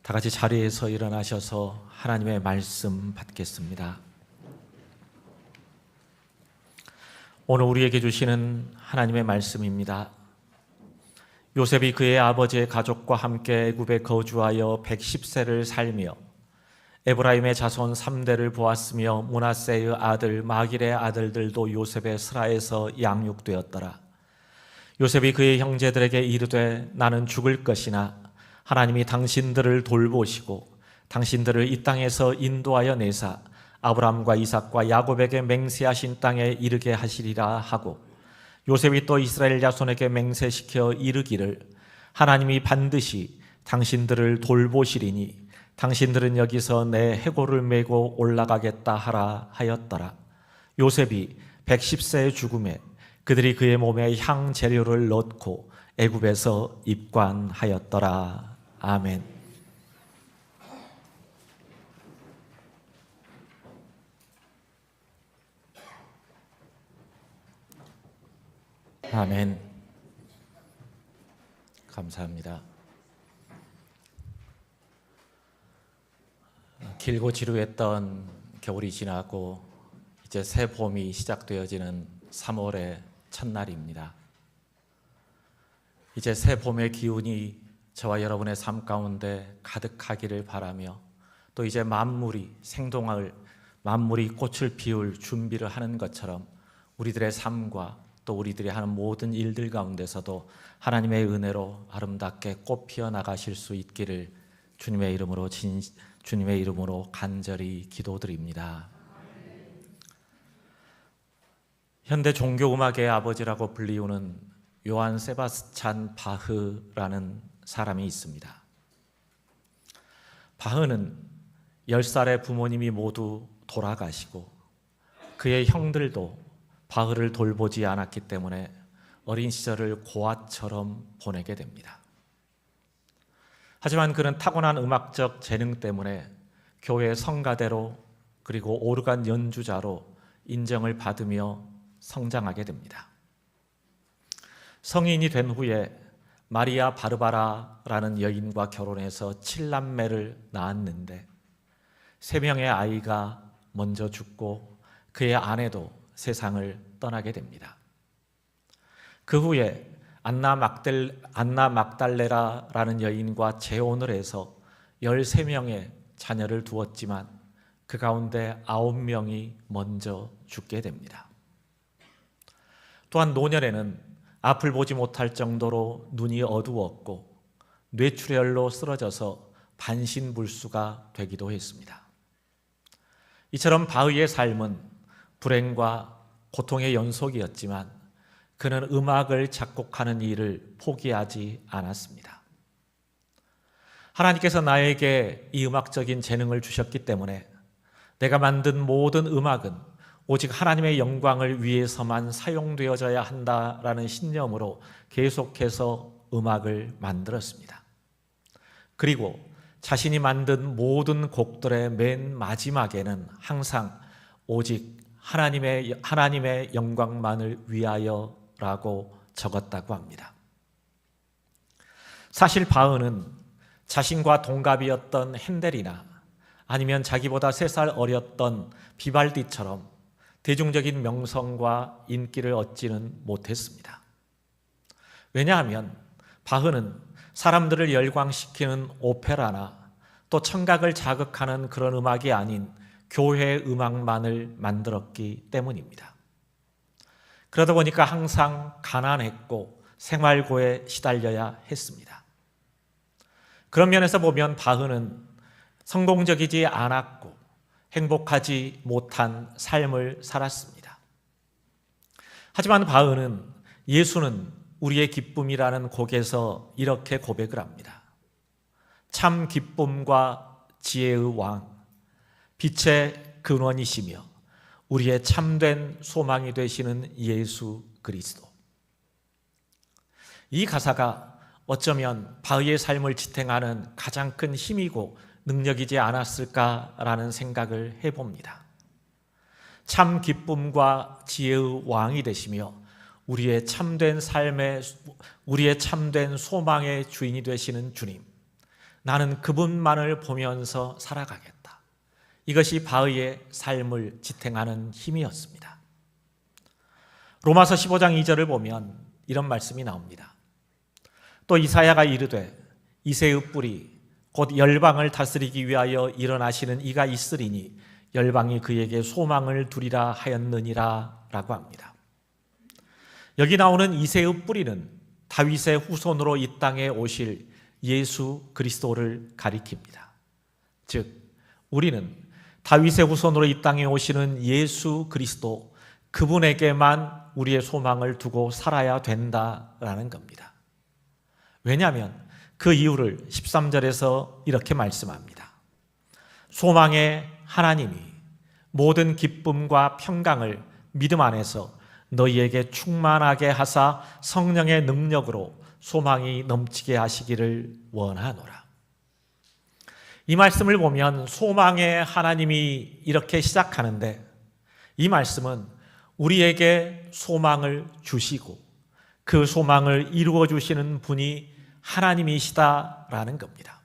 다 같이 자리에서 일어나셔서 하나님의 말씀 받겠습니다. 오늘 우리에게 주시는 하나님의 말씀입니다. 요셉이 그의 아버지의 가족과 함께 애굽에 거주하여 110세를 살며 에브라임의 자손 3대를 보았으며 므낫세의 아들 마길의 아들들도 요셉의 슬하에서 양육되었더라. 요셉이 그의 형제들에게 이르되 나는 죽을 것이나 하나님이 당신들을 돌보시고 당신들을 이 땅에서 인도하여 내사 아브라함과 이삭과 야곱에게 맹세하신 땅에 이르게 하시리라 하고, 요셉이 또 이스라엘 자손에게 맹세시켜 이르기를 하나님이 반드시 당신들을 돌보시리니 당신들은 여기서 내 해골을 메고 올라가겠다 하라 하였더라. 요셉이 110세의 죽음에 그들이 그의 몸에 향 재료를 넣고 애굽에서 입관하였더라. 아멘. 아멘. 감사합니다. 길고 지루했던 겨울이 지나고 이제 새 봄이 시작되어지는 3월의 첫날입니다. 이제 새 봄의 기운이 저와 여러분의 삶 가운데 가득하기를 바라며, 또 이제 만물이 생동할, 만물이 꽃을 피울 준비를 하는 것처럼 우리들의 삶과 또 우리들이 하는 모든 일들 가운데서도 하나님의 은혜로 아름답게 꽃 피어 나가실 수 있기를 주님의 이름으로 간절히 기도드립니다. 현대 종교음악의 아버지라고 불리우는 요한 세바스찬 바흐라는 사람이 있습니다. 바흐는 10살의 부모님이 모두 돌아가시고 그의 형들도 바흐를 돌보지 않았기 때문에 어린 시절을 고아처럼 보내게 됩니다. 하지만 그는 타고난 음악적 재능 때문에 교회 성가대로 그리고 오르간 연주자로 인정을 받으며 성장하게 됩니다. 성인이 된 후에 마리아 바르바라라는 여인과 결혼해서 7남매를 낳았는데 3명의 아이가 먼저 죽고 그의 아내도 세상을 떠나게 됩니다. 그 후에 안나 막달레라라는 여인과 재혼을 해서 13명의 자녀를 두었지만 그 가운데 9명이 먼저 죽게 됩니다. 또한 노년에는 앞을 보지 못할 정도로 눈이 어두웠고 뇌출혈로 쓰러져서 반신불수가 되기도 했습니다. 이처럼 바흐의 삶은 불행과 고통의 연속이었지만 그는 음악을 작곡하는 일을 포기하지 않았습니다. 하나님께서 나에게 이 음악적인 재능을 주셨기 때문에 내가 만든 모든 음악은 오직 하나님의 영광을 위해서만 사용되어져야 한다라는 신념으로 계속해서 음악을 만들었습니다. 그리고 자신이 만든 모든 곡들의 맨 마지막에는 항상 오직 하나님의 영광만을 위하여라고 적었다고 합니다. 사실 바흐는 자신과 동갑이었던 핸델이나 아니면 자기보다 3살 어렸던 비발디처럼 대중적인 명성과 인기를 얻지는 못했습니다. 왜냐하면 바흐는 사람들을 열광시키는 오페라나 또 청각을 자극하는 그런 음악이 아닌 교회 음악만을 만들었기 때문입니다. 그러다 보니까 항상 가난했고 생활고에 시달려야 했습니다. 그런 면에서 보면 바흐는 성공적이지 않았고 행복하지 못한 삶을 살았습니다. 하지만 바흐는 예수는 우리의 기쁨이라는 곡에서 이렇게 고백을 합니다. 참 기쁨과 지혜의 왕, 빛의 근원이시며 우리의 참된 소망이 되시는 예수 그리스도. 이 가사가 어쩌면 바흐의 삶을 지탱하는 가장 큰 힘이고 능력이지 않았을까라는 생각을 해봅니다. 참 기쁨과 지혜의 왕이 되시며 우리의 참된 삶의, 우리의 참된 소망의 주인이 되시는 주님, 나는 그분만을 보면서 살아가겠다. 이것이 바위의 삶을 지탱하는 힘이었습니다. 로마서 15장 2절을 보면 이런 말씀이 나옵니다. 또 이사야가 이르되 이새의 뿌리 곧 열방을 다스리기 위하여 일어나시는 이가 있으리니 열방이 그에게 소망을 두리라 하였느니라 라고 합니다. 여기 나오는 이새의 뿌리는 다윗의 후손으로 이 땅에 오실 예수 그리스도를 가리킵니다. 즉 우리는 다윗의 후손으로 이 땅에 오시는 예수 그리스도, 그분에게만 우리의 소망을 두고 살아야 된다라는 겁니다. 왜냐하면 그 이유를 13절에서 이렇게 말씀합니다. 소망의 하나님이 모든 기쁨과 평강을 믿음 안에서 너희에게 충만하게 하사 성령의 능력으로 소망이 넘치게 하시기를 원하노라. 이 말씀을 보면 소망의 하나님이 이렇게 시작하는데, 이 말씀은 우리에게 소망을 주시고 그 소망을 이루어 주시는 분이 하나님이시다라는 겁니다.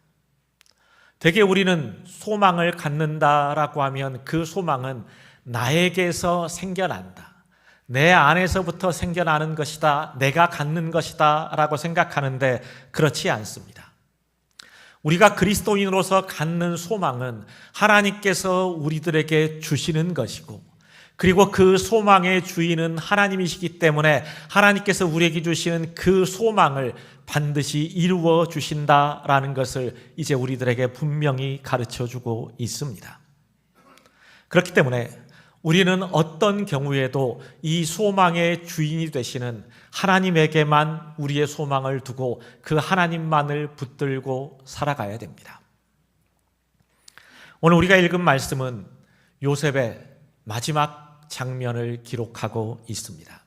대개 우리는 소망을 갖는다라고 하면 그 소망은 나에게서 생겨난다, 내 안에서부터 생겨나는 것이다, 내가 갖는 것이다 라고 생각하는데 그렇지 않습니다. 우리가 그리스도인으로서 갖는 소망은 하나님께서 우리들에게 주시는 것이고, 그리고 그 소망의 주인은 하나님이시기 때문에 하나님께서 우리에게 주시는 그 소망을 반드시 이루어 주신다라는 것을 이제 우리들에게 분명히 가르쳐주고 있습니다. 그렇기 때문에 우리는 어떤 경우에도 이 소망의 주인이 되시는 하나님에게만 우리의 소망을 두고 그 하나님만을 붙들고 살아가야 됩니다. 오늘 우리가 읽은 말씀은 요셉의 마지막 장면을 기록하고 있습니다.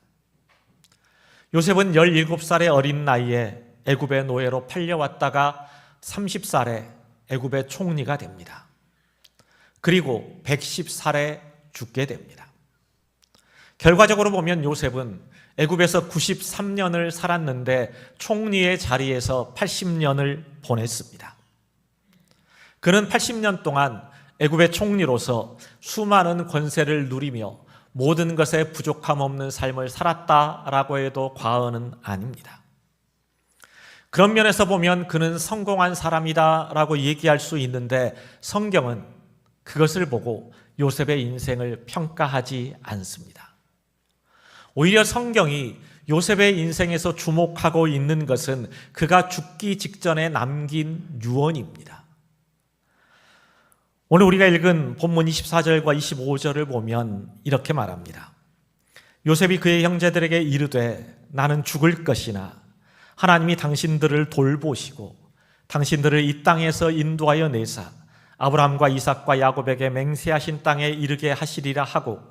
요셉은 17살의 어린 나이에 애굽의 노예로 팔려왔다가 30살에 애굽의 총리가 됩니다. 그리고 110살에 죽게 됩니다. 결과적으로 보면 요셉은 애굽에서 93년을 살았는데 총리의 자리에서 80년을 보냈습니다. 그는 80년 동안 애굽의 총리로서 수많은 권세를 누리며 모든 것에 부족함 없는 삶을 살았다라고 해도 과언은 아닙니다. 그런 면에서 보면 그는 성공한 사람이다라고 얘기할 수 있는데, 성경은 그것을 보고 요셉의 인생을 평가하지 않습니다. 오히려 성경이 요셉의 인생에서 주목하고 있는 것은 그가 죽기 직전에 남긴 유언입니다. 오늘 우리가 읽은 본문 24절과 25절을 보면 이렇게 말합니다. 요셉이 그의 형제들에게 이르되 나는 죽을 것이나 하나님이 당신들을 돌보시고 당신들을 이 땅에서 인도하여 내사 아브라함과 이삭과 야곱에게 맹세하신 땅에 이르게 하시리라 하고,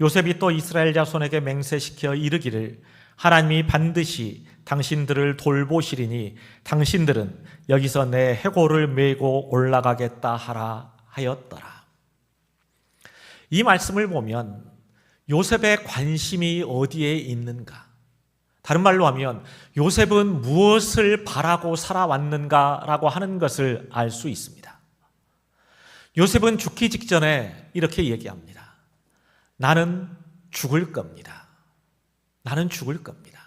요셉이 또 이스라엘 자손에게 맹세시켜 이르기를 하나님이 반드시 당신들을 돌보시리니 당신들은 여기서 내 해골을 메고 올라가겠다 하라 하였더라. 이 말씀을 보면 요셉의 관심이 어디에 있는가? 다른 말로 하면 요셉은 무엇을 바라고 살아왔는가라고 하는 것을 알 수 있습니다. 요셉은 죽기 직전에 이렇게 얘기합니다. 나는 죽을 겁니다. 나는 죽을 겁니다.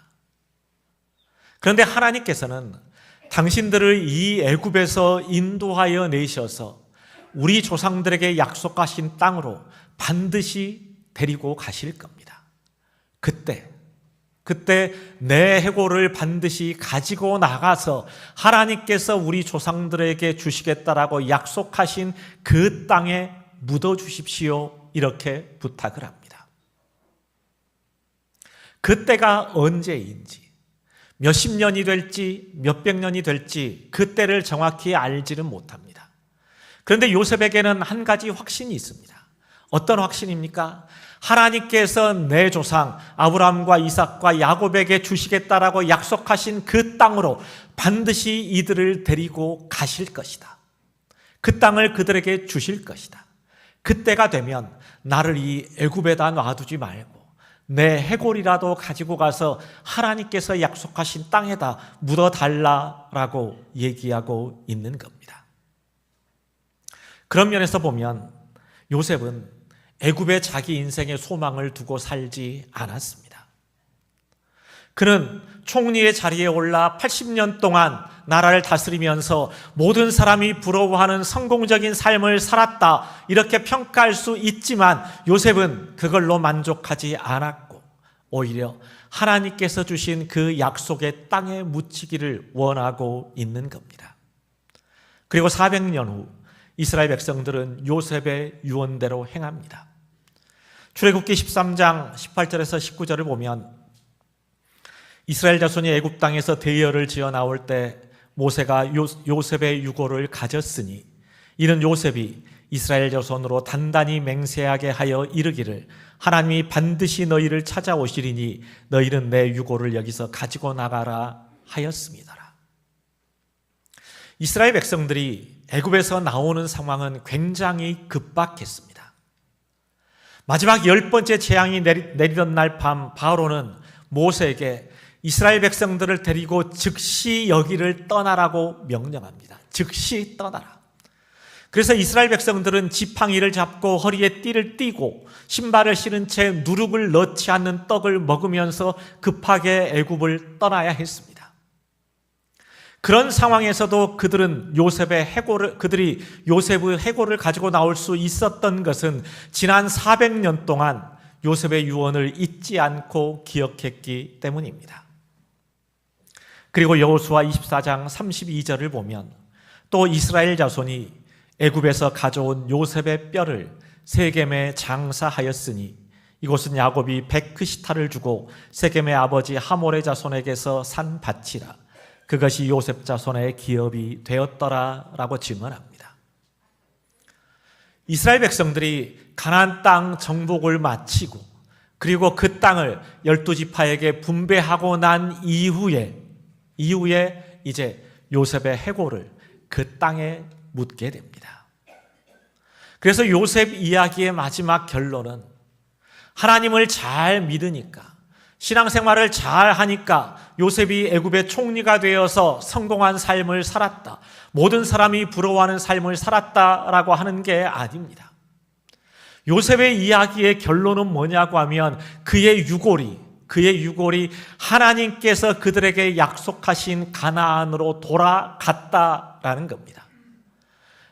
그런데 하나님께서는 당신들을 이 애굽에서 인도하여 내셔서 우리 조상들에게 약속하신 땅으로 반드시 데리고 가실 겁니다. 그때 내 해골을 반드시 가지고 나가서 하나님께서 우리 조상들에게 주시겠다라고 약속하신 그 땅에 묻어 주십시오, 이렇게 부탁을 합니다. 그때가 언제인지, 몇십 년이 될지 몇백 년이 될지 그때를 정확히 알지는 못합니다. 그런데 요셉에게는 한 가지 확신이 있습니다. 어떤 확신입니까? 하나님께서 내 조상 아브라함과 이삭과 야곱에게 주시겠다라고 약속하신 그 땅으로 반드시 이들을 데리고 가실 것이다. 그 땅을 그들에게 주실 것이다. 그때가 되면 나를 이 애굽에다 놔두지 말고 내 해골이라도 가지고 가서 하나님께서 약속하신 땅에다 묻어달라라고 얘기하고 있는 겁니다. 그런 면에서 보면 요셉은 애굽에 자기 인생의 소망을 두고 살지 않았습니다. 그는 총리의 자리에 올라 80년 동안 나라를 다스리면서 모든 사람이 부러워하는 성공적인 삶을 살았다, 이렇게 평가할 수 있지만 요셉은 그걸로 만족하지 않았고 오히려 하나님께서 주신 그 약속의 땅에 묻히기를 원하고 있는 겁니다. 그리고 400년 후 이스라엘 백성들은 요셉의 유언대로 행합니다. 출애굽기 13장 18절에서 19절을 보면 이스라엘 자손이 애굽 땅에서 대열을 지어 나올 때 모세가 요셉의 유고를 가졌으니 이는 요셉이 이스라엘 자손으로 단단히 맹세하게 하여 이르기를 하나님이 반드시 너희를 찾아오시리니 너희는 내 유고를 여기서 가지고 나가라 하였습니다. 이스라엘 백성들이 애굽에서 나오는 상황은 굉장히 급박했습니다. 마지막 10번째 재앙이 내리던 날 밤 바로는 모세에게 이스라엘 백성들을 데리고 즉시 여기를 떠나라고 명령합니다. 즉시 떠나라. 그래서 이스라엘 백성들은 지팡이를 잡고 허리에 띠를 띠고 신발을 신은 채 누룩을 넣지 않는 떡을 먹으면서 급하게 애굽을 떠나야 했습니다. 그런 상황에서도 그들이 요셉의 해골을 가지고 나올 수 있었던 것은 지난 400년 동안 요셉의 유언을 잊지 않고 기억했기 때문입니다. 그리고 여호수아 24장 32절을 보면 또 이스라엘 자손이 애굽에서 가져온 요셉의 뼈를 세겜에 장사하였으니 이곳은 야곱이 베크시타를 주고 세겜의 아버지 하몰의 자손에게서 산 밭이라 그것이 요셉 자손의 기업이 되었더라라고 증언합니다. 이스라엘 백성들이 가나안 땅 정복을 마치고 그리고 그 땅을 12지파에게 분배하고 난 이후에 이제 요셉의 해골을 그 땅에 묻게 됩니다. 그래서 요셉 이야기의 마지막 결론은 하나님을 잘 믿으니까, 신앙생활을 잘 하니까 요셉이 애굽의 총리가 되어서 성공한 삶을 살았다, 모든 사람이 부러워하는 삶을 살았다라고 하는 게 아닙니다. 요셉의 이야기의 결론은 뭐냐고 하면 그의 유골이 하나님께서 그들에게 약속하신 가나안으로 돌아갔다라는 겁니다.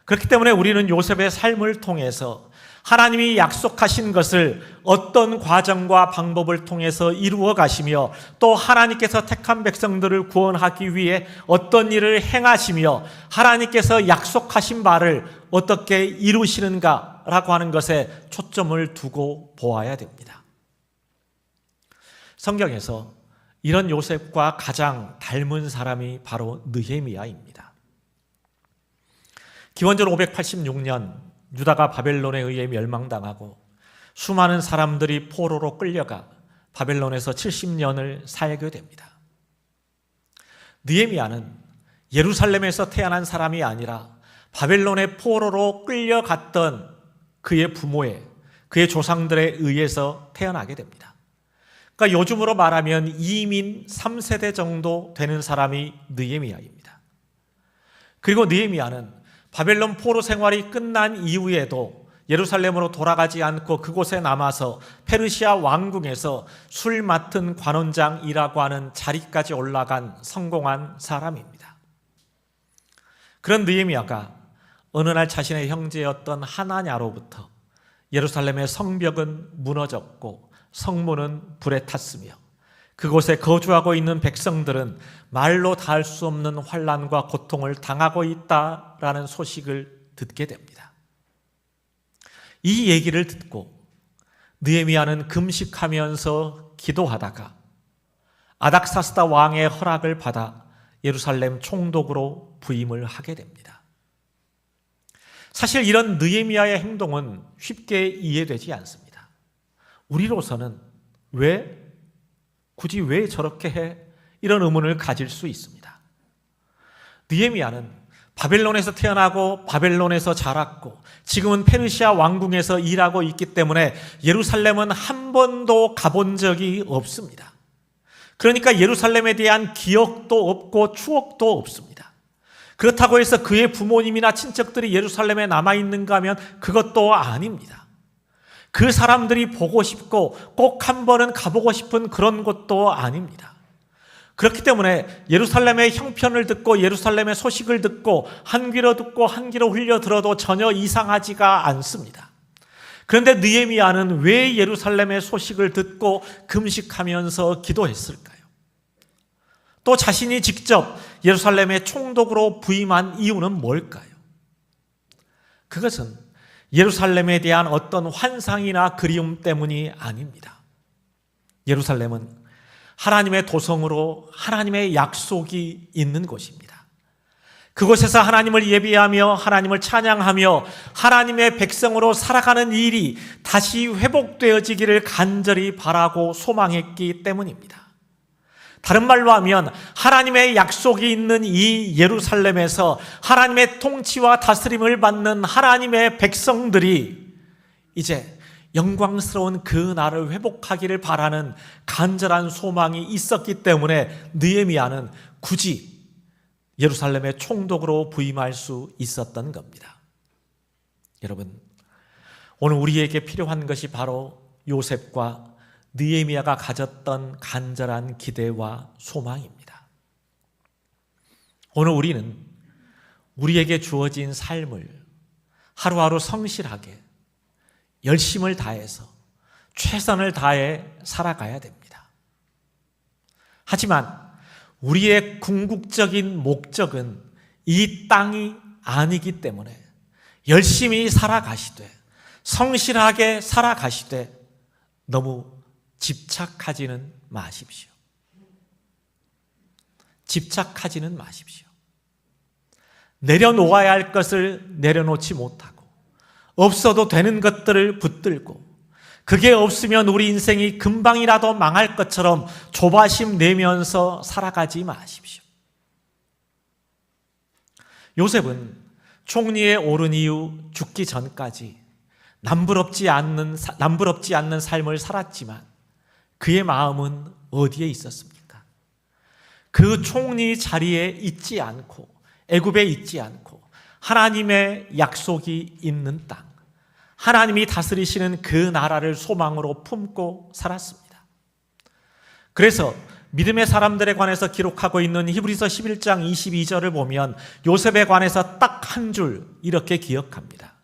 그렇기 때문에 우리는 요셉의 삶을 통해서 하나님이 약속하신 것을 어떤 과정과 방법을 통해서 이루어 가시며 또 하나님께서 택한 백성들을 구원하기 위해 어떤 일을 행하시며 하나님께서 약속하신 바를 어떻게 이루시는가라고 하는 것에 초점을 두고 보아야 됩니다. 성경에서 이런 요셉과 가장 닮은 사람이 바로 느헤미야입니다. 기원전 586년 유다가 바벨론에 의해 멸망당하고 수많은 사람들이 포로로 끌려가 바벨론에서 70년을 살게 됩니다. 느헤미야는 예루살렘에서 태어난 사람이 아니라 바벨론의 포로로 끌려갔던 그의 그의 조상들에 의해서 태어나게 됩니다. 그러니까 요즘으로 말하면 이민 3세대 정도 되는 사람이 느헤미야입니다. 그리고 느헤미야는 바벨론 포로 생활이 끝난 이후에도 예루살렘으로 돌아가지 않고 그곳에 남아서 페르시아 왕궁에서 술 맡은 관원장이라고 하는 자리까지 올라간 성공한 사람입니다. 그런 느헤미야가 어느 날 자신의 형제였던 하나냐로부터 예루살렘의 성벽은 무너졌고 성문은 불에 탔으며 그곳에 거주하고 있는 백성들은 말로 닿을 수 없는 환난과 고통을 당하고 있다라는 소식을 듣게 됩니다. 이 얘기를 듣고 느헤미야는 금식하면서 기도하다가 아닥사스다 왕의 허락을 받아 예루살렘 총독으로 부임을 하게 됩니다. 사실 이런 느헤미야의 행동은 쉽게 이해되지 않습니다. 우리로서는 굳이 왜 저렇게 해? 이런 의문을 가질 수 있습니다. 느헤미야는 바벨론에서 태어나고 바벨론에서 자랐고 지금은 페르시아 왕궁에서 일하고 있기 때문에 예루살렘은 한 번도 가본 적이 없습니다. 그러니까 예루살렘에 대한 기억도 없고 추억도 없습니다. 그렇다고 해서 그의 부모님이나 친척들이 예루살렘에 남아있는가 하면 그것도 아닙니다. 그 사람들이 보고 싶고 꼭 한 번은 가보고 싶은 그런 곳도 아닙니다. 그렇기 때문에 예루살렘의 형편을 듣고 예루살렘의 소식을 듣고 한 귀로 듣고 한 귀로 흘려 들어도 전혀 이상하지가 않습니다. 그런데 느헤미야는 왜 예루살렘의 소식을 듣고 금식하면서 기도했을까요? 또 자신이 직접 예루살렘의 총독으로 부임한 이유는 뭘까요? 그것은 예루살렘에 대한 어떤 환상이나 그리움 때문이 아닙니다. 예루살렘은 하나님의 도성으로 하나님의 약속이 있는 곳입니다. 그곳에서 하나님을 예배하며 하나님을 찬양하며 하나님의 백성으로 살아가는 일이 다시 회복되어지기를 간절히 바라고 소망했기 때문입니다. 다른 말로 하면 하나님의 약속이 있는 이 예루살렘에서 하나님의 통치와 다스림을 받는 하나님의 백성들이 이제 영광스러운 그 날을 회복하기를 바라는 간절한 소망이 있었기 때문에 느헤미야는 굳이 예루살렘의 총독으로 부임할 수 있었던 겁니다. 여러분, 오늘 우리에게 필요한 것이 바로 요셉과 느헤미야가 가졌던 간절한 기대와 소망입니다. 오늘 우리는 우리에게 주어진 삶을 하루하루 성실하게 열심을 다해서 최선을 다해 살아가야 됩니다. 하지만 우리의 궁극적인 목적은 이 땅이 아니기 때문에 열심히 살아가시되 성실하게 살아가시되 너무 집착하지는 마십시오. 집착하지는 마십시오. 내려놓아야 할 것을 내려놓지 못하고 없어도 되는 것들을 붙들고 그게 없으면 우리 인생이 금방이라도 망할 것처럼 조바심 내면서 살아가지 마십시오. 요셉은 총리에 오른 이후 죽기 전까지 남부럽지 않는 삶을 살았지만 그의 마음은 어디에 있었습니까? 그 총리 자리에 있지 않고 애굽에 있지 않고 하나님의 약속이 있는 땅, 하나님이 다스리시는 그 나라를 소망으로 품고 살았습니다. 그래서 믿음의 사람들에 관해서 기록하고 있는 히브리서 11장 22절을 보면 요셉에 관해서 딱 한 줄 이렇게 기억합니다.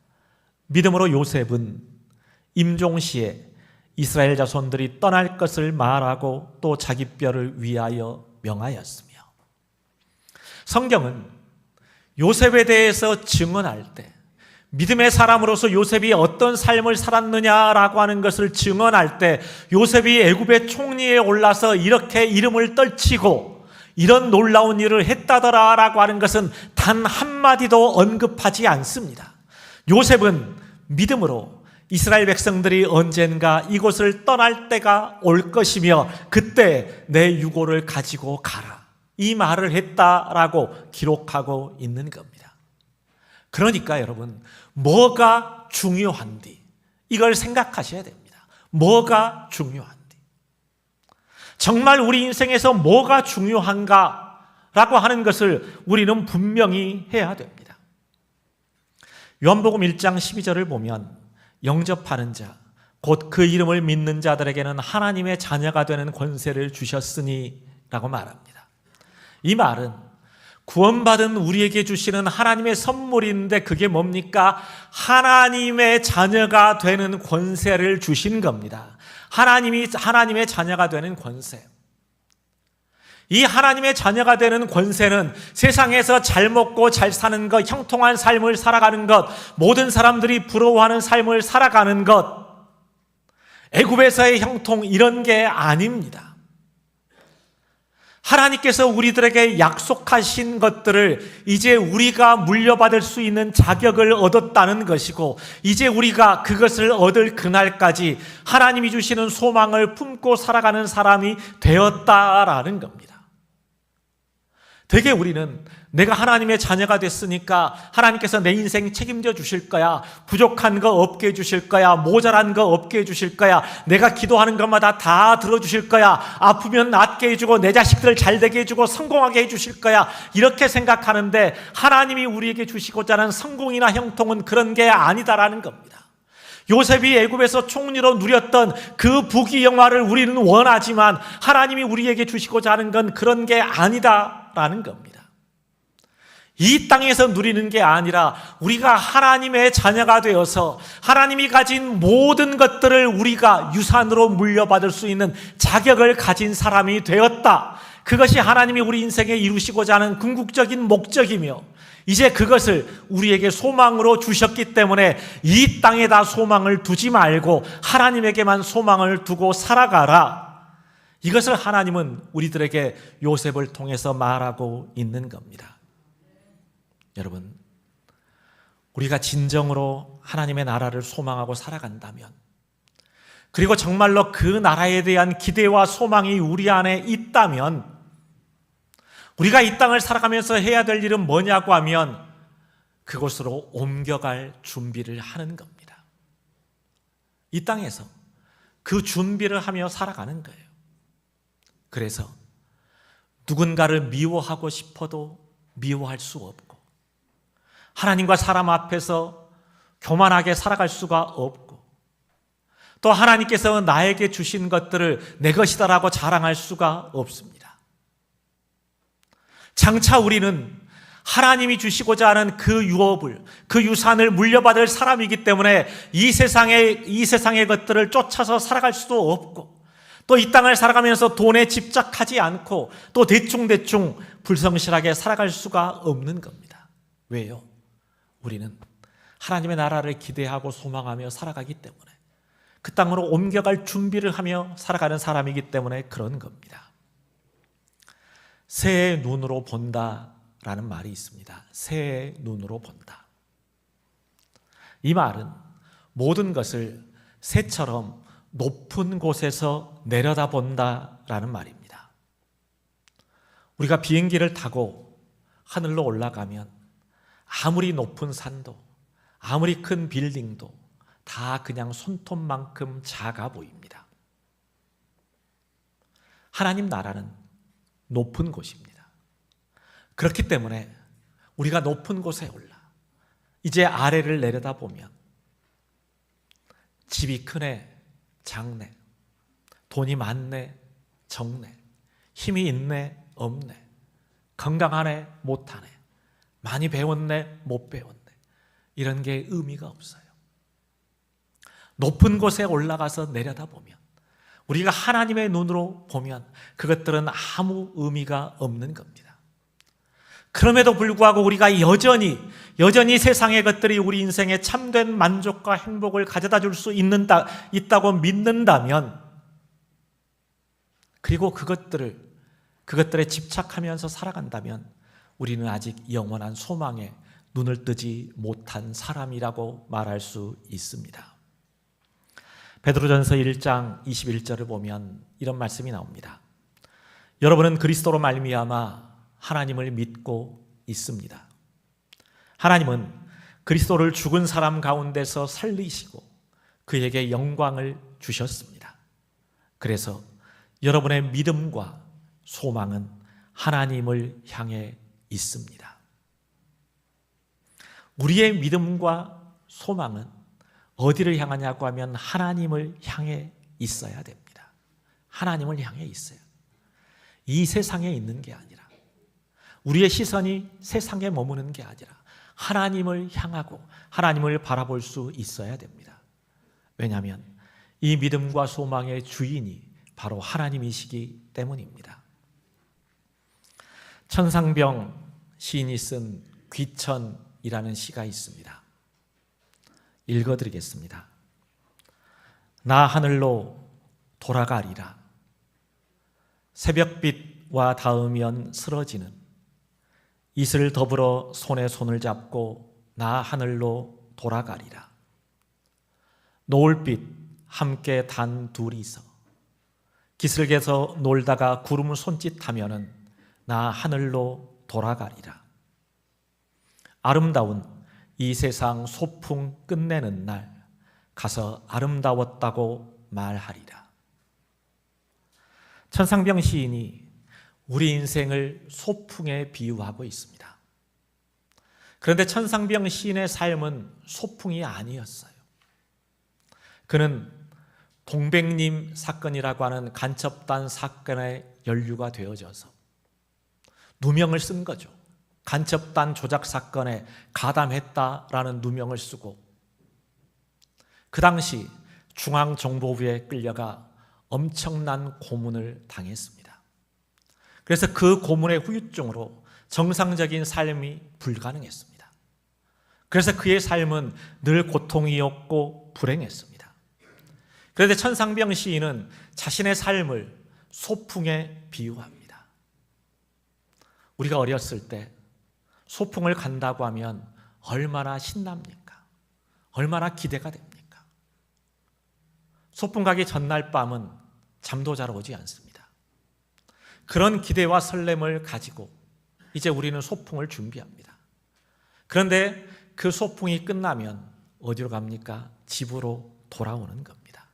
믿음으로 요셉은 임종시에 이스라엘 자손들이 떠날 것을 말하고 또 자기 뼈를 위하여 명하였으며, 성경은 요셉에 대해서 증언할 때 믿음의 사람으로서 요셉이 어떤 삶을 살았느냐라고 하는 것을 증언할 때 요셉이 애굽의 총리에 올라서 이렇게 이름을 떨치고 이런 놀라운 일을 했다더라라고 하는 것은 단 한마디도 언급하지 않습니다. 요셉은 믿음으로 이스라엘 백성들이 언젠가 이곳을 떠날 때가 올 것이며 그때 내 유고를 가지고 가라, 이 말을 했다라고 기록하고 있는 겁니다. 그러니까 여러분, 뭐가 중요한디 이걸 생각하셔야 됩니다. 뭐가 중요한디, 정말 우리 인생에서 뭐가 중요한가라고 하는 것을 우리는 분명히 해야 됩니다. 요한복음 1장 12절을 보면 영접하는 자, 곧 그 이름을 믿는 자들에게는 하나님의 자녀가 되는 권세를 주셨으니 라고 말합니다. 이 말은 구원받은 우리에게 주시는 하나님의 선물인데 그게 뭡니까? 하나님의 자녀가 되는 권세를 주신 겁니다. 하나님의 자녀가 되는 권세. 이 하나님의 자녀가 되는 권세는 세상에서 잘 먹고 잘 사는 것, 형통한 삶을 살아가는 것, 모든 사람들이 부러워하는 삶을 살아가는 것, 애굽에서의 형통 이런 게 아닙니다. 하나님께서 우리들에게 약속하신 것들을 이제 우리가 물려받을 수 있는 자격을 얻었다는 것이고, 이제 우리가 그것을 얻을 그날까지 하나님이 주시는 소망을 품고 살아가는 사람이 되었다라는 겁니다. 되게 우리는 내가 하나님의 자녀가 됐으니까 하나님께서 내 인생 책임져 주실 거야. 부족한 거 없게 해주실 거야. 모자란 거 없게 해주실 거야. 내가 기도하는 것마다 다 들어주실 거야. 아프면 낫게 해주고 내 자식들 잘 되게 해주고 성공하게 해주실 거야. 이렇게 생각하는데 하나님이 우리에게 주시고자 하는 성공이나 형통은 그런 게 아니다라는 겁니다. 요셉이 애굽에서 총리로 누렸던 그 부귀영화를 우리는 원하지만 하나님이 우리에게 주시고자 하는 건 그런 게 아니다라는 겁니다. 이 땅에서 누리는 게 아니라 우리가 하나님의 자녀가 되어서 하나님이 가진 모든 것들을 우리가 유산으로 물려받을 수 있는 자격을 가진 사람이 되었다. 그것이 하나님이 우리 인생에 이루시고자 하는 궁극적인 목적이며 이제 그것을 우리에게 소망으로 주셨기 때문에 이 땅에다 소망을 두지 말고 하나님에게만 소망을 두고 살아가라. 이것을 하나님은 우리들에게 요셉을 통해서 말하고 있는 겁니다. 여러분, 우리가 진정으로 하나님의 나라를 소망하고 살아간다면, 그리고 정말로 그 나라에 대한 기대와 소망이 우리 안에 있다면, 우리가 이 땅을 살아가면서 해야 될 일은 뭐냐고 하면 그곳으로 옮겨갈 준비를 하는 겁니다. 이 땅에서 그 준비를 하며 살아가는 거예요. 그래서 누군가를 미워하고 싶어도 미워할 수 없고, 하나님과 사람 앞에서 교만하게 살아갈 수가 없고, 또 하나님께서 나에게 주신 것들을 내 것이다라고 자랑할 수가 없습니다. 장차 우리는 하나님이 주시고자 하는 그 유업을, 그 유산을 물려받을 사람이기 때문에 이 세상의 것들을 쫓아서 살아갈 수도 없고, 또 이 땅을 살아가면서 돈에 집착하지 않고 또 대충대충 불성실하게 살아갈 수가 없는 겁니다. 왜요? 우리는 하나님의 나라를 기대하고 소망하며 살아가기 때문에, 그 땅으로 옮겨갈 준비를 하며 살아가는 사람이기 때문에 그런 겁니다. 새의 눈으로 본다라는 말이 있습니다. 새의 눈으로 본다. 이 말은 모든 것을 새처럼 높은 곳에서 내려다본다라는 말입니다. 우리가 비행기를 타고 하늘로 올라가면 아무리 높은 산도, 아무리 큰 빌딩도 다 그냥 손톱만큼 작아 보입니다. 하나님 나라는 높은 곳입니다. 그렇기 때문에 우리가 높은 곳에 올라 이제 아래를 내려다보면 집이 크네, 작네, 돈이 많네, 적네, 힘이 있네, 없네, 건강하네, 못하네, 많이 배웠네, 못 배웠네, 이런 게 의미가 없어요. 높은 곳에 올라가서 내려다보면, 우리가 하나님의 눈으로 보면 그것들은 아무 의미가 없는 겁니다. 그럼에도 불구하고 우리가 여전히 세상의 것들이 우리 인생에 참된 만족과 행복을 가져다 줄 수 있다고 믿는다면, 그리고 그것들에 집착하면서 살아간다면 우리는 아직 영원한 소망에 눈을 뜨지 못한 사람이라고 말할 수 있습니다. 베드로전서 1장 21절을 보면 이런 말씀이 나옵니다. 여러분은 그리스도로 말미암아 하나님을 믿고 있습니다. 하나님은 그리스도를 죽은 사람 가운데서 살리시고 그에게 영광을 주셨습니다. 그래서 여러분의 믿음과 소망은 하나님을 향해 있습니다. 우리의 믿음과 소망은 어디를 향하냐고 하면 하나님을 향해 있어야 됩니다. 하나님을 향해 있어요. 이 세상에 있는 게 아니라, 우리의 시선이 세상에 머무는 게 아니라 하나님을 향하고 하나님을 바라볼 수 있어야 됩니다. 왜냐하면 이 믿음과 소망의 주인이 바로 하나님이시기 때문입니다. 천상병 시인이 쓴 귀천이라는 시가 있습니다. 읽어드리겠습니다. 나 하늘로 돌아가리라. 새벽빛과 닿으면 쓰러지는 이슬 더불어 손에 손을 잡고 나 하늘로 돌아가리라. 노을빛 함께 단 둘이서 기슭에서 놀다가 구름 손짓하면은 나 하늘로 돌아가리라. 아름다운 이 세상 소풍 끝내는 날 가서 아름다웠다고 말하리라. 천상병 시인이 우리 인생을 소풍에 비유하고 있습니다. 그런데 천상병 시인의 삶은 소풍이 아니었어요. 그는 동백님 사건이라고 하는 간첩단 사건에 연루가 되어져서 누명을 쓴 거죠. 간첩단 조작 사건에 가담했다라는 누명을 쓰고 그 당시 중앙정보부에 끌려가 엄청난 고문을 당했습니다. 그래서 그 고문의 후유증으로 정상적인 삶이 불가능했습니다. 그래서 그의 삶은 늘 고통이었고 불행했습니다. 그런데 천상병 시인은 자신의 삶을 소풍에 비유합니다. 우리가 어렸을 때 소풍을 간다고 하면 얼마나 신납니까? 얼마나 기대가 됩니까? 소풍 가기 전날 밤은 잠도 잘 오지 않습니다. 그런 기대와 설렘을 가지고 이제 우리는 소풍을 준비합니다. 그런데 그 소풍이 끝나면 어디로 갑니까? 집으로 돌아오는 겁니다.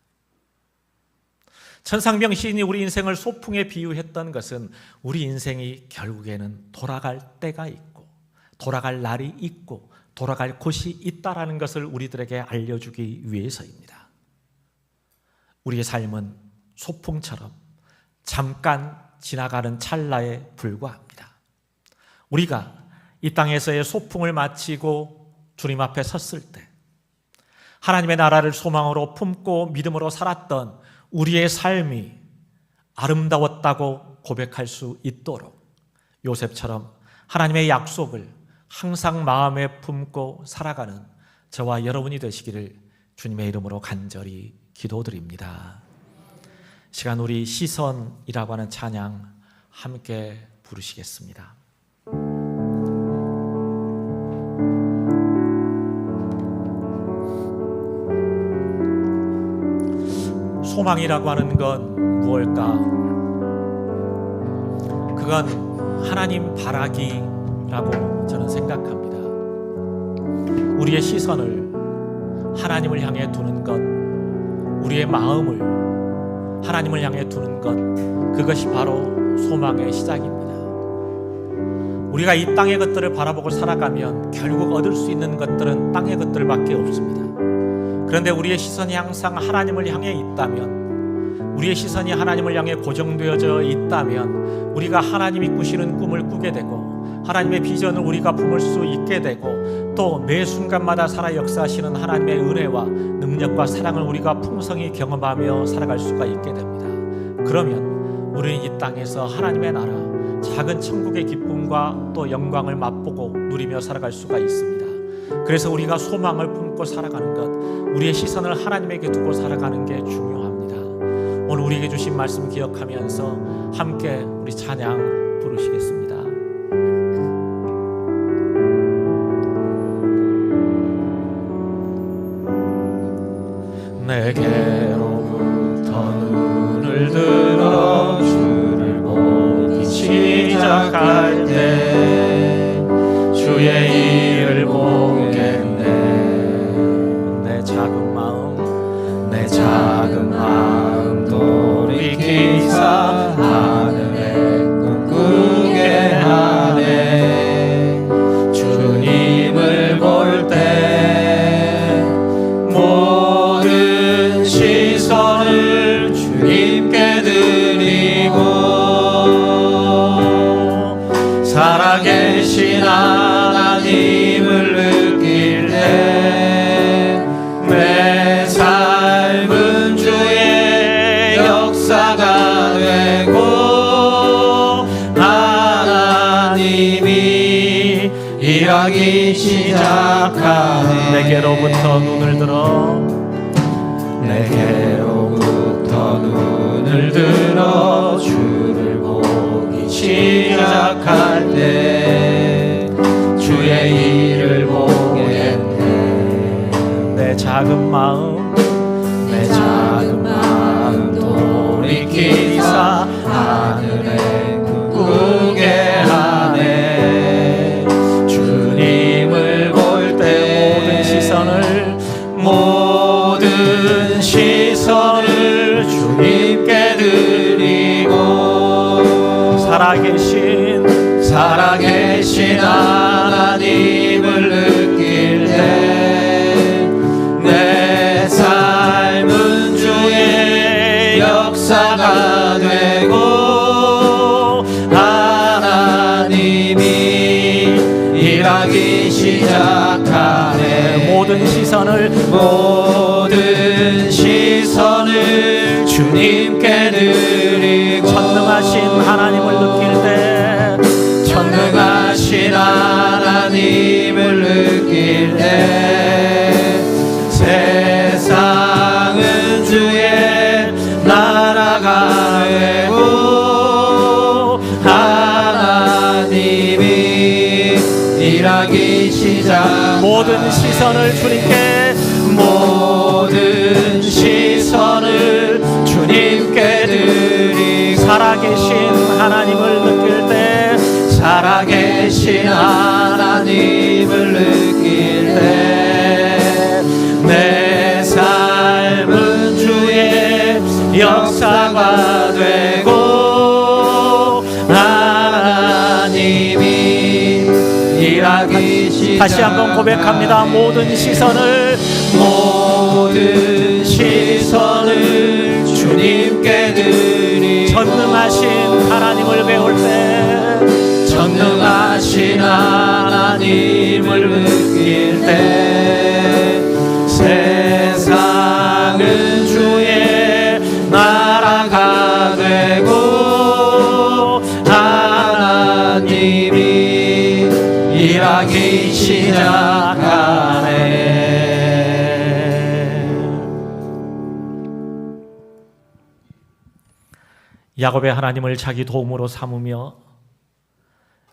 천상병 시인이 우리 인생을 소풍에 비유했던 것은 우리 인생이 결국에는 돌아갈 때가 있고 돌아갈 날이 있고 돌아갈 곳이 있다라는 것을 우리들에게 알려주기 위해서입니다. 우리의 삶은 소풍처럼 잠깐 지나가는 찰나에 불과합니다. 우리가 이 땅에서의 소풍을 마치고 주님 앞에 섰을 때 하나님의 나라를 소망으로 품고 믿음으로 살았던 우리의 삶이 아름다웠다고 고백할 수 있도록 요셉처럼 하나님의 약속을 항상 마음에 품고 살아가는 저와 여러분이 되시기를 주님의 이름으로 간절히 기도드립니다. 시간 우리 시선이라고 하는 찬양 함께 부르시겠습니다. 소망이라고 하는 건 무엇일까? 그건 하나님 바라기라고 저는 생각합니다. 우리의 시선을 하나님을 향해 두는 것, 우리의 마음을 하나님을 향해 두는 것, 그것이 바로 소망의 시작입니다. 우리가 이 땅의 것들을 바라보고 살아가면 결국 얻을 수 있는 것들은 땅의 것들밖에 없습니다. 그런데 우리의 시선이 항상 하나님을 향해 있다면, 우리의 시선이 하나님을 향해 고정되어져 있다면 우리가 하나님이 꾸시는 꿈을 꾸게 되고 하나님의 비전을 우리가 품을 수 있게 되고 또 매 순간마다 살아 역사하시는 하나님의 은혜와 능력과 사랑을 우리가 풍성히 경험하며 살아갈 수가 있게 됩니다. 그러면 우리는 이 땅에서 하나님의 나라, 작은 천국의 기쁨과 또 영광을 맛보고 누리며 살아갈 수가 있습니다. 그래서 우리가 소망을 품고 살아가는 것, 우리의 시선을 하나님에게 두고 살아가는 게 중요합니다. 오늘 우리에게 주신 말씀 기억하면서 함께 우리 찬양 부르시겠습니다. 내게로부터 눈을 들어 주를 보기 시작할 때 주의 일을 보겠네. 내 작은 마음 돌이키사 하늘에 꿈꾸게 하네. 주님을 볼 때 모든 시선을 주님께 드리고 살아계신 하나님을 느낄 때 내 삶은 주의 역사가 되고 하나님이 일하기 시작하네. 내게로부터 눈을 들어 주를 보기 시작할 때 주의 일을 보겠네. 내 작은 마음 돌이키사 하늘에 꿈꾸게 하네. 주님을 일하기 시작하네. 모든 시선을 주님께 드리고 전능하신 하나님을 느낄 때 전능하신 하나님을 느낄 때 세상은 주의 나라가 되고 하나님이 일하기 시작. 모든 시선을 주님께 모든 시선을 주님께 드리고 살아계신 하나님을 느낄 때 살아계신 하나님을 느낄 때 내 삶은 주의 역사가 되고 하나님이 일하기 시작. 다시 한번 고백합니다. 모든 시선을 주님께 드리고 전능하신 하나님을 배울 때 전능하신 하나님을 느낄 때 세상은 주의 나라가 되고 하나님이 일하기 시작하네. 야곱의 하나님을 자기 도움으로 삼으며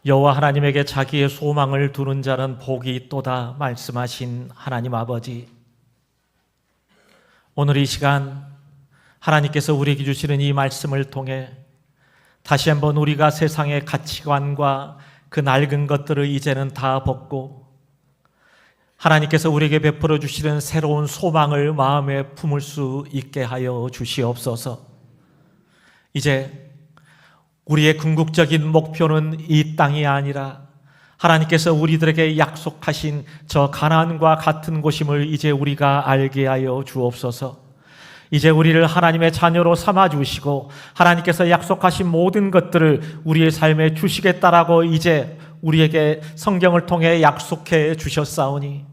여호와 하나님에게 자기의 소망을 두는 자는 복이 있도다 말씀하신 하나님 아버지, 오늘 이 시간 하나님께서 우리에게 주시는 이 말씀을 통해 다시 한번 우리가 세상의 가치관과 그 낡은 것들을 이제는 다 벗고 하나님께서 우리에게 베풀어 주시는 새로운 소망을 마음에 품을 수 있게 하여 주시옵소서. 이제 우리의 궁극적인 목표는 이 땅이 아니라 하나님께서 우리들에게 약속하신 저 가나안과 같은 곳임을 이제 우리가 알게 하여 주옵소서. 이제 우리를 하나님의 자녀로 삼아주시고 하나님께서 약속하신 모든 것들을 우리의 삶에 주시겠다라고 이제 우리에게 성경을 통해 약속해 주셨사오니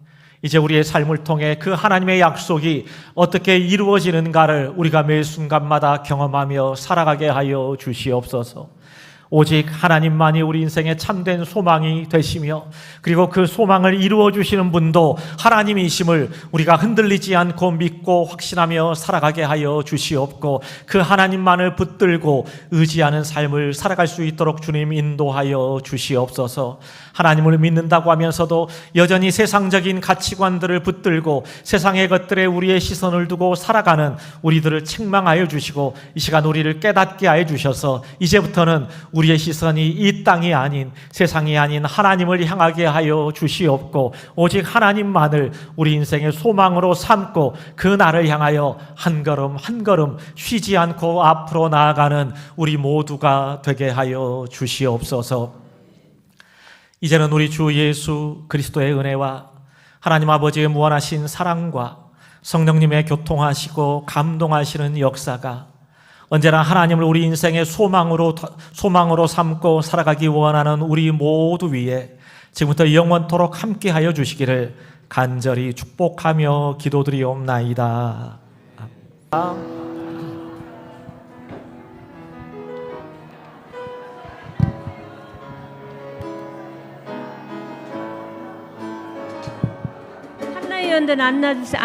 이제 우리의 삶을 통해 그 하나님의 약속이 어떻게 이루어지는가를 우리가 매 순간마다 경험하며 살아가게 하여 주시옵소서. 오직 하나님만이 우리 인생의 참된 소망이 되시며 그리고 그 소망을 이루어 주시는 분도 하나님이심을 우리가 흔들리지 않고 믿고 확신하며 살아가게 하여 주시옵고 그 하나님만을 붙들고 의지하는 삶을 살아갈 수 있도록 주님 인도하여 주시옵소서. 하나님을 믿는다고 하면서도 여전히 세상적인 가치관들을 붙들고 세상의 것들에 우리의 시선을 두고 살아가는 우리들을 책망하여 주시고 이 시간 우리를 깨닫게 하여 주셔서 이제부터는 우리의 시선이 이 땅이 아닌 세상이 아닌 하나님을 향하게 하여 주시옵고 오직 하나님만을 우리 인생의 소망으로 삼고 그 날을 향하여 한 걸음 한 걸음 쉬지 않고 앞으로 나아가는 우리 모두가 되게 하여 주시옵소서. 이제는 우리 주 예수 그리스도의 은혜와 하나님 아버지의 무한하신 사랑과 성령님의 교통하시고 감동하시는 역사가 언제나 하나님을 우리 인생의 소망으로 삼고 살아가기 원하는 우리 모두 위에 지금부터 영원토록 함께하여 주시기를 간절히 축복하며 기도드리옵나이다. 한나의 연단 안 놔주세요.